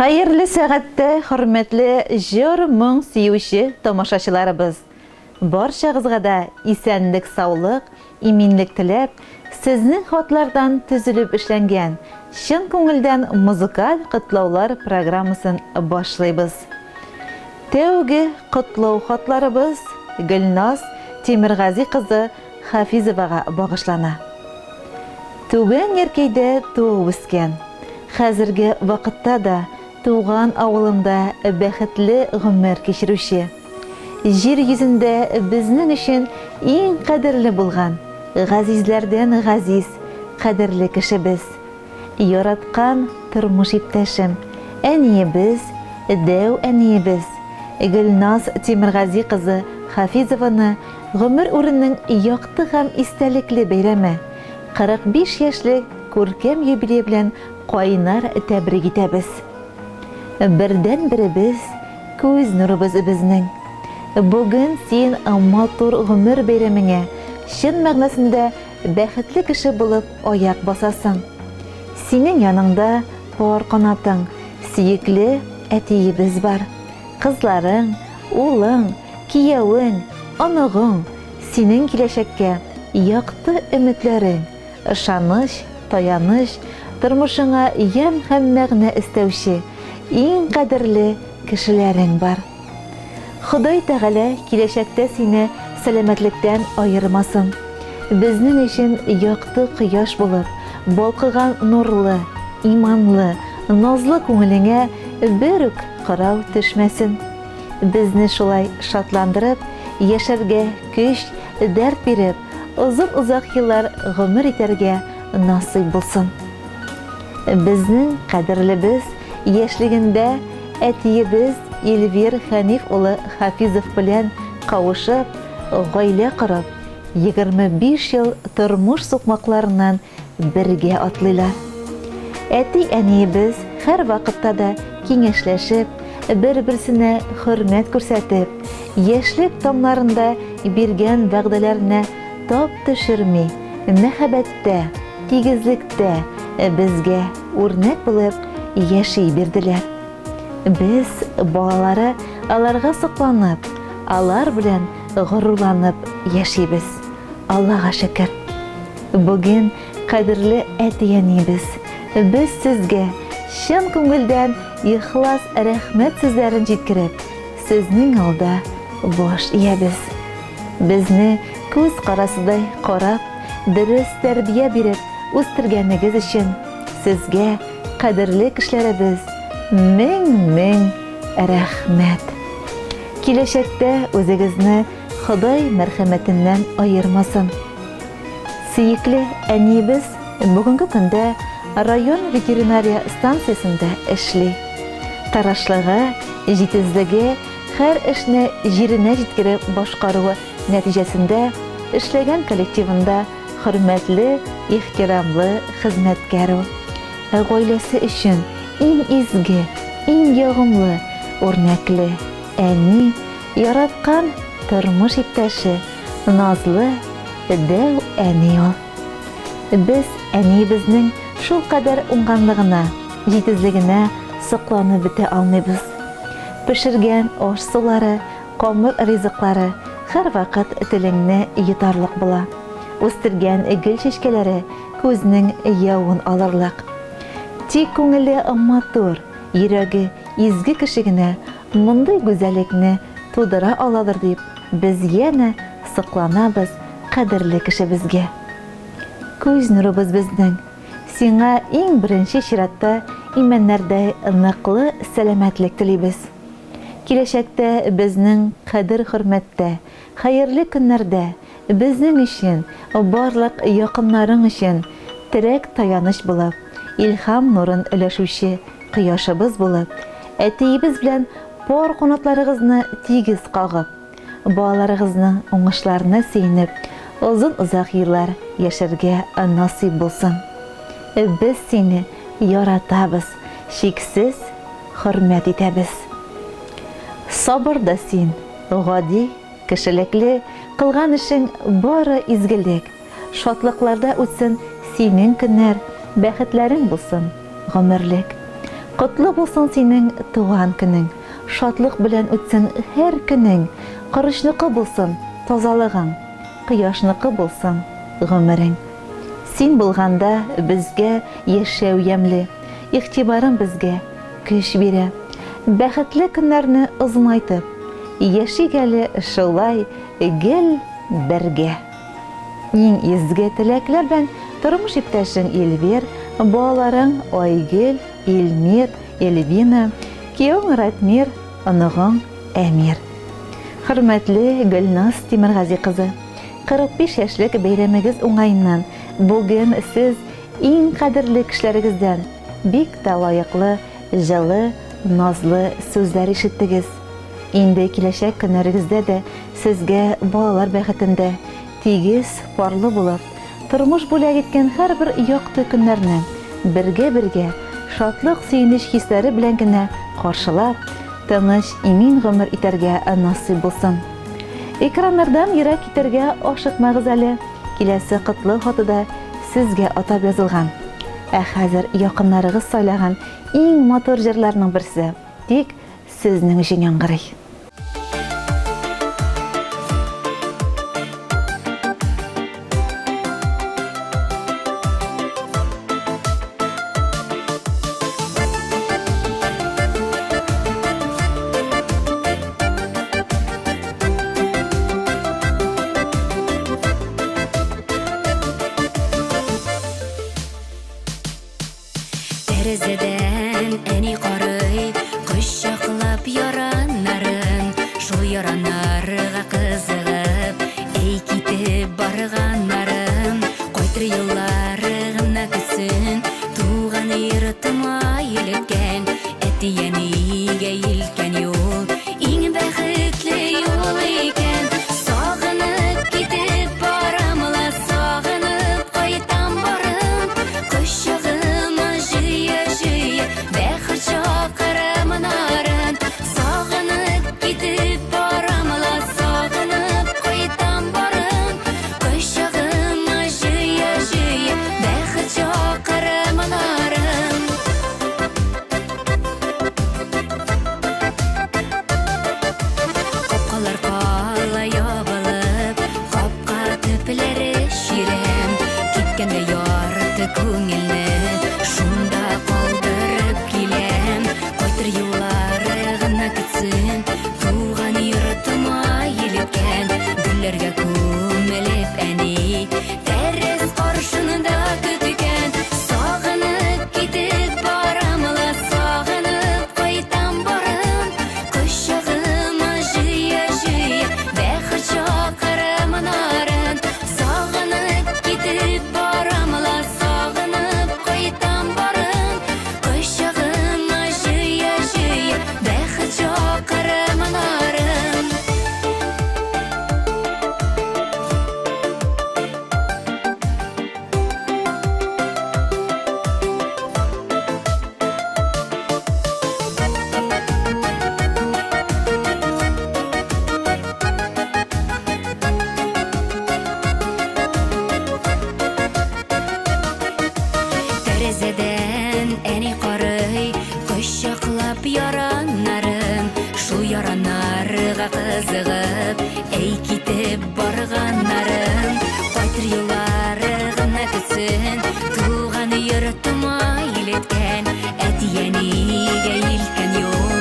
Hayırlı сәгатьтә хөрмәтле җыр моң сөюче тамашачыларыбыз. Барчагызга да исәнлек, саулык, иминлек теләп, сезнең хатлардан төзелеп эшләнгән чын күңелдән музыкаль котлаулар программасын башлыйбыз. Тәүге котлау хатларыбыз Гөлназ Тимергази кызы Хафизовага багышлана. Түбән Яркәйдә туып үскән. Хәзерге вакытта да туган авылында бәхетле гомер кичерүче. Җир йөзендә безнең өчен иң кадерле булган, газизләрдән газиз, кадерле кешебез. Яраткан тормыш иптәшем, әниебез, дәү әниебез, Гөлназ Тимергази кызы Хафизованы гомер үренең якты һәм истәлекле бәйрәме 45 яшьлек күркәм юбилей белән кайнар тәбрик итәбез. Бердән беребез, күз нурыбыз безнең. Бүген син матур гомер бәйрәмеңә чын мәгънәсендә бәхетле кеше булып аяк басасың. Синең яныңда пар канатың, сөекле әтиебез бар. Кызларың, улың, киявең, аныгың, синең киләчәккә якты өметләрең, ышаныч, таяныч, тормышыңа ям һәм мәгънә истәүче иң кадерле кешеләрең бар. Ходай Тәгалә киләчәктә сине сәламәтлектән аермасын. Безнең өчен якты кояш булып, балкыган нурлы, иманлы, назлы күңелеңә бер үк карау төшмәсен. Безне шулай шатландырып, яшәргә көч, дәрт биреп, озак еллар гомер итәргә насыйп булсын. Безнең кадерлебез яшьлегендә әтиебез Эльвир Хәниф улы Хафизов белән кавышып, гаилә корып, 25 ел тормыш сукмакларыннан бергә атлыйлар. Әти-әниебез һәр вакытта да киңәшләшеп, бер-берсенә хөрмәт күрсәтеп, яшьлек тамнарында биргән вәгъдәләренә тап төшерми, мәхәббәттә, тигезлектә безгә үрнәк булып яши бирделәр. Без, балалары, аларга сокланып, алар белән горурланып яшибез. Аллага шөкер. Бүген кадерле әти-әниебез, без сезгә чын күңелдән ихлас рәхмәт сүзләрен җиткереп, сезнең алда баш иябез. Безне күз карасыдай карап, дөрес тәрбия биреп үстергәнегез өчен сезгә, кадерле кешеләребез, мең рәхмәт. Киләчәктә үзегезне Ходай мәрхәмәтеннән аермасын. Сөекле әниебез бүгенге көндә район ветеринария станциясендә эшли. Тарашлыгы, җитезлеге, һәр эшне җиренә җиткереп башкаруы нәтиҗәсендә эшләгән коллективында хөрмәтле, ихтирамлы хезмәткәр ул. Гаиләсе өчен иң изге, иң ягымлы, үрнәкле әни, яраткан тормыш иптәше, назлы, дәү әни ул. Без әниебезнең шул кадәр уңганлыгына, җитезлегенә сокланып бетә алмыйбыз. Пешергән аш сулары, камыр ризыклары һәр вакыт телеңне йотарлык була. Үстергән гөл чәчкәләре күзнең явын алырлык. Тик күңеле матур, йөрәге изге кеше генә мондай гүзәллекне тудыра аладыр дип, без янә сокланабыз кадерле кешебезгә. Күз нурыбыз безнең, сиңа иң беренче чиратта имәннәрдә ныклы сәламәтлек телибез. Киләчәктә безнең кадер-хөрмәттә, хәерле көннәрдә безнең өчен, барлык якыннарың өчен терәк таяныч булып, илһам нурын өләшүче кояшыбыз булып, әтиебез белән пар канатларыгызны тигез кагып, балаларыгызның уңышларына сөенеп, озак еллар яшәргә насыйп булсын. Без сине яратабыз, шиксез хөрмәт итәбез. Сабыр да син, гади, кешелекле, кылган эшең бары изгелек, шатлыкларда үтсен синең көннәр, бәхетләрең булсын гомерлек. Котлы булсын синең туган көнең, шатлык белән үтсен һәр көнең, корычныкы булсын тазалыгың, кояшныкы булсын гомерең. Син булганда безгә яшәү ямлы, игътибарың безгә көч бирә. Бәхетле көннәрне озынайтып, яшик әле шулай гел бергә. Иң изге теләкләр белән тормыш иптәшең Эльвир, балаларың Айгөл, Илмир, Эльвина, кияүең Ратмир, оныгың Әмир. Хөрмәтле Гөлназ Тимергази кызы, 45 яшьлек бәйрәмегез уңайыннан бүген сез иң кадерле кешеләрегездән бик тә лаеклы, җылы, назлы сүзләр ишеттегез. Инде киләчәк көннәрегездә дә сезгә балалар бәхетендә тигез, парлы булып, тормыш бүләк иткән һәрбер якты көннәрне бергә шатлык, сөенеч хисләре белән генә каршылап, тыныч, имин гомер итәргә насыйп булсын. Экраннардан ерак китәргә ашыкмагыз әле. Киләсе котлы хатыда сезгә атап язылган. Ә хәзер якыннарыгыз сайлаган иң матур җырларның берсе тик сезнең өчен яңгырый. Тәрәзәдән әни карый, кочаклап яраннарын, шул яраннарга кызыгып, әй китеп барганнарын, кайтыр юллары гына көтсен, туган йортыма илткән, әти-әнигә илткән юл, иң бәхетле юл икән. Сагынып китеп барамла, сагынып кайтам барам, кочагыма җыя-җыя, бәхет чакырымнарын. Сагынып китеп барамла, сагынып кайтам барам, кочагыма җыя-җыя, бәхет чакырымнарын. Капкалар кала ябылып, капка төпләре ширәм, киткәндә ярты күңелне шунда калдырып киләм. Кайтыр юллары гына көтсен, туган йортыма илткән, гөлләргә күмелеп әни, тәрәз каршында көткән. Сагынып китеп барамла, сагынып кайтам барам, кочагыма җыя-җыя, бәхет чакырымнарын. Сагынып китеп барамла, сагынып кайтам барам, кочагыма җыя-җыя, бәхет чакырымнарын. Тәрәзәдән әни карый, кочаклап яраннарын, шул яраннарга кызыгып, әй китеп барганнарын. Кайтыр юллары гына көтсен, туган йортыма илткән, әти-әнигә илткән юл,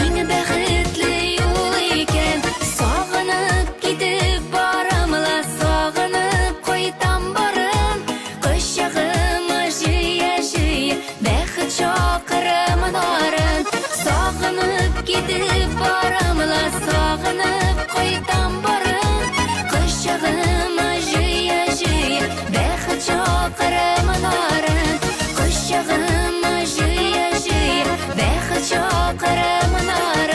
иң бәхетле юл икән. Сагынып китеп барамла, сагынып кайтам барам, кочагыма җыя-җыя, бәхет чакырымнарын. Сагынып китеп барамла, сагынып кайтам барам, кочагыма җыя-җыя, бәхет чакырымнарын. Кочагыма җыя-җыя, бәхет чакырымнарын.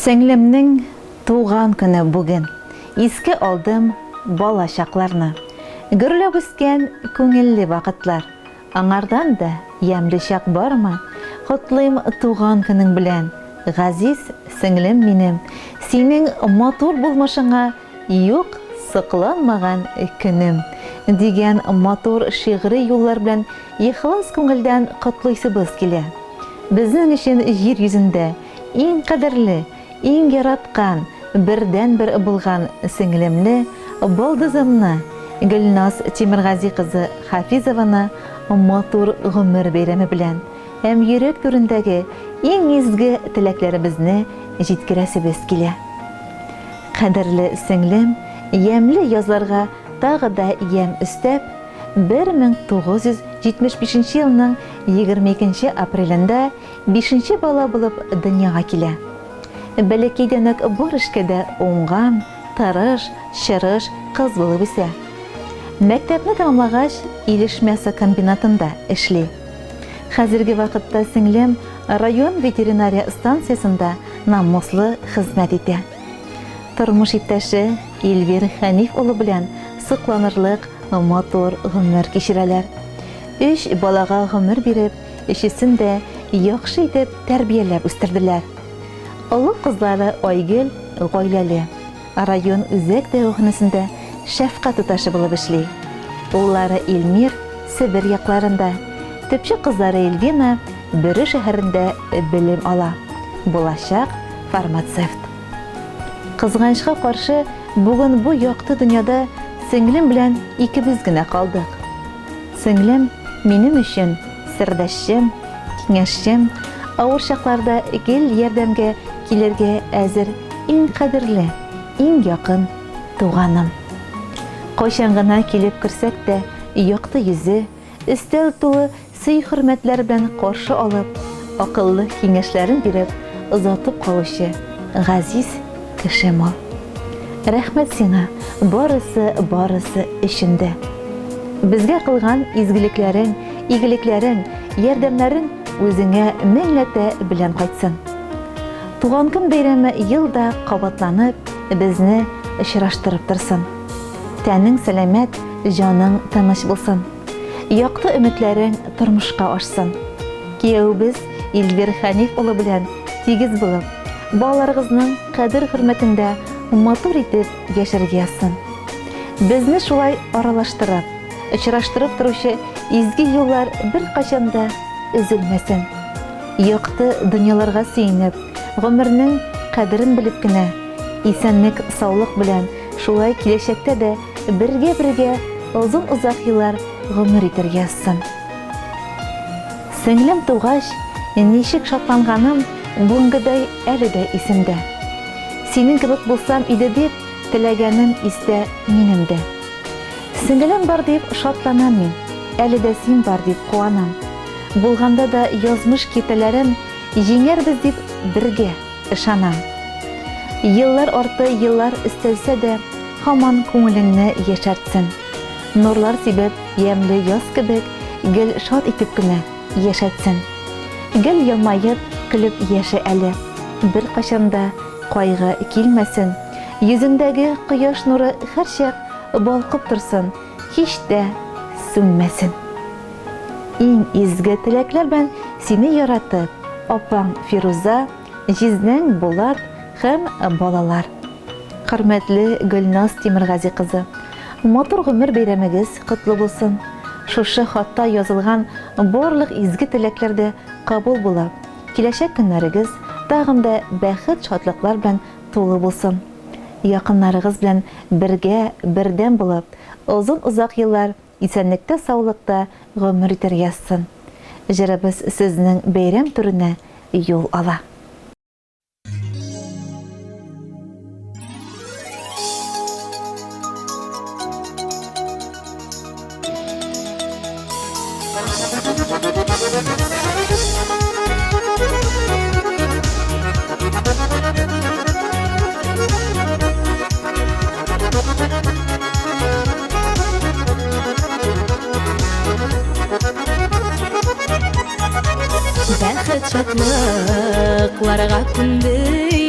Сеңлемнең туган көне бүген. Иске алдым бала чакларны. Гөрләп үскән күңелле вакытлар. Аңардан да Ямле чак бармы? Котлыйм туган көнең белән. Газиз сеңлем минем, синең матур булмышыңа юк сыкланмаган көнем дигән матур шигъри юллар белән ихлас күңелдән котлыйсыбыз килә. Безнең өчен җир йөзендә иң кадерле, иң яраткан, бердән-бер булган сеңлемне, балдызымны, Гөлназ Тимергази кызы Хафизованы матур гомер бәйрәме белән һәм йөрәк түрендәге иң изге теләкләребезне җиткерәсебез килә. Кадерле сеңлем, ямле язларга тагы да ям өстәп, 1975 елның 22 апрелендә 5 бала булып дөньяга килә. Бәләкәйдән үк бар эшкә дә уңган, тырыш, чырыш кыз булып үсә. Мәктәпне тәмамлагач, Илешмәсе комбинатында эшли. Хәзерге вакытта сеңлем район ветеринария станциясында намуслы хезмәт итә. Тормыш иптәше Эльвир Хәниф улы белән сыкланырлык матур гомер кичерәләр. 3 балага гомер биреп, өчесен дә яхшы итеп тәрбияләп үстерделәр. Олы кызлары Айгөл гаиләле, район үзәк дәваханәсендә шәфкать туташы булып эшли. Уллары Илмир Себер якларында, төпче кызлары Эльвина Бөре шәһәрендә белем ала. Булачак фармацевт. Кызганычка каршы, бүген бу якты дөньяда сеңлем белән икебез генә калдык. Сеңлем минем өчен сердәшем, киңәшчем, авыр чакларда гел ярдәмгә килергә әзер иң кадерле, иң якын туганым. Кайчан гына килеп керсәк тә, якты йөзе, өстәл тулы сый-хөрмәтләр белән каршы алып, акыллы киңәшләрен биреп, озатып калучы газиз кешем ул. Рәхмәт сиңа, барысы өчендә. Безгә кылган изгелекләрең, игелекләрең, ярдәмнәрең үзеңә меңләтә белән кайтсын. Туган көн бәйрәме елда кабатланып, безне очраштырып торсын. Тәнең сәламәт, җаның тыныч булсын. Якты өметләрең тормышка ашсын. Кияүбез Эльвир Хәниф улы белән тигез булып, балаларыгызның кадер-хөрмәтендә матур итеп яшәргә язсын. Безне шулай аралаштырып, очраштырып торучы изге юллар бер качанда өзелмәсен. Якты дөньяларга сөенеп, гомернең кадерен белеп кенә, исәнлек, саулык белән шулай киләчәктә дә бергә озын-озак еллар гомер итәргә язсын. Сеңлем тугач, ничек шатланганым бүгенгедәй әле дә исемдә. Синең кебек булсам иде дип теләгәнем истә минем дә. Сеңлем бар дип шатланам мин, әле дә син бар дип куанам. Булганда да язмыш китәләрен җиңәрбез дип бергә ышанам. Еллар арты еллар өстәлсә дә, һаман күңелеңне яшәртсен. Нурлар сибеп, ямле яз кебек, гел шат итеп кенә яшәтсен. Гел елмаеп, көлеп яшә әле. Бер качанда кайгы килмәсен. Йөзеңдәге кояш нуры һәрчак балкып торсын, һич тә сүнмәсен. Иң изге теләкләр белән сине яратып, апаң Фируза, җизнәң Булат һәм балалар. Хөрмәтле Гөлназ Тимергази кызы, матур гомер бәйрәмегез котлы булсын. Шушы хатта язылган барлык изге теләкләрдә кабул булып, киләчәк көннәрегез тагын да бәхет, шатлыклар белән тулы булсын. Якыннарыгыз белән бергә, бердәм булып, озын-озак еллар исәнлектә, саулыкта гомер итәргә язсын. Җырыбыз сезнең бәйрәм түренә юл ала. Бәхет шатлыкларга күнде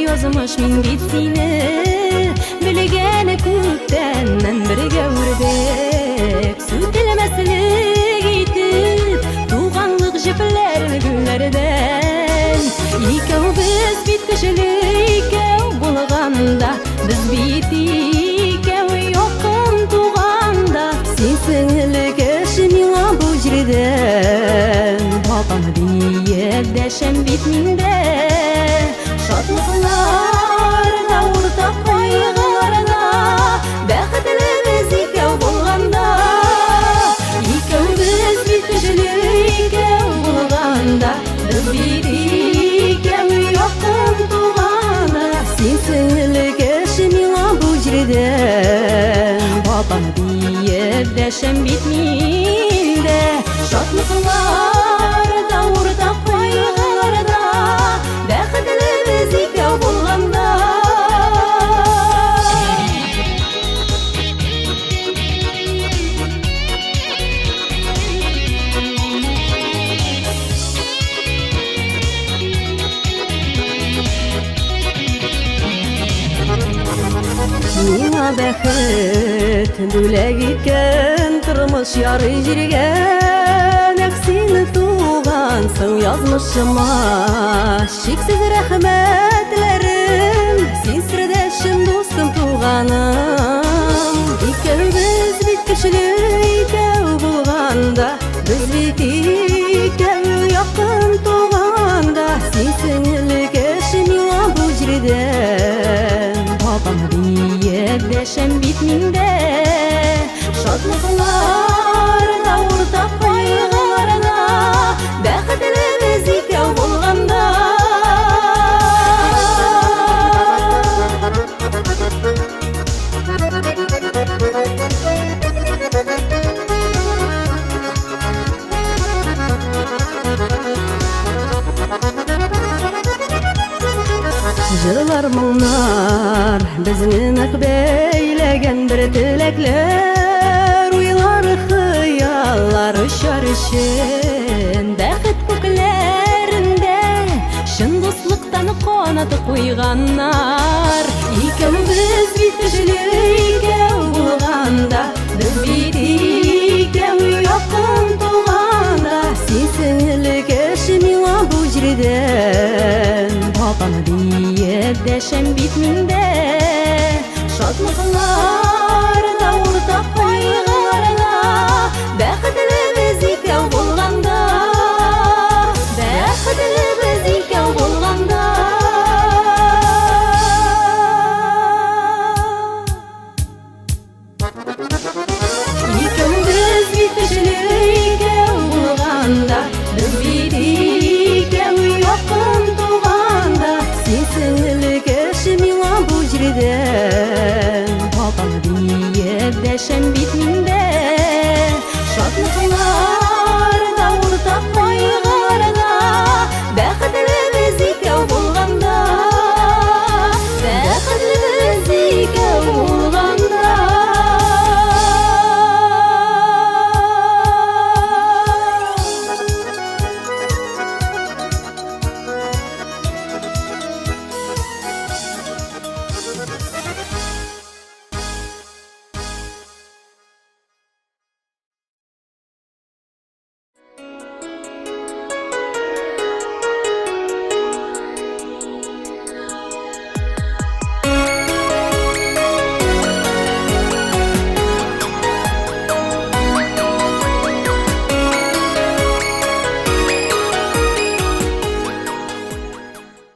язмыш мин бит сине, белгәне күптәннән бергә үрдек, сүтелмәслек итеп туганлык кешелек булганда, без бит икәү якын туганда. Син сеңле кеше миңа бу җирдән, бабам диеп дәшәм бит миндә. Шатлыкларда, уртак кайгыларда, бәхетлебез икәү булганда. Икәүбез бит кешелек булганда, без бит икәү якын туганда. Син сеңле кеше миңа бу җирдән, бабам диеп дәшәм бит миндә. Шатлыкларда, уртак кайгыларда, бәхетлебез икәү булганда. Миңа бәхет бүләк иткән тормыш ярый җиргә, нәкъ син тугансың язмышыма. Чиксез рәхмәтләрем, син сердәшем, дустым, туганым. Икәүбез бит кешелек икәү булганда, без бит икәү якын туганда. Син сеңле кеше миңа бу җирдән, бабам диеп дәшәм бит миндә. Шатлыкларда, уртак кайгыларда, бәхетлебез икәү булганда. Җырлар моңнар безне нык бәйләгән, бер теләкләр, уйлар, хыяллар очар өчен. Бәхет күкләрендә чын дуслыктан канаты куйганнар. Икәүбез бит кешелек булганда, без бит икәү якын туганда. Син сеңле кеше миңа бу җирдән, бабам диеп дәшәм бит миндә. Шатлыкларда, уртак кайгыларда, бәхетлебез икәү булганда. Бәхетлебез икәү булганда. Икәүбез бит кешелек булганда, без бит икәү якын туганда. Син сеңле кеше миңа бу җирдән, бабам диеп дәшәм бит миндә.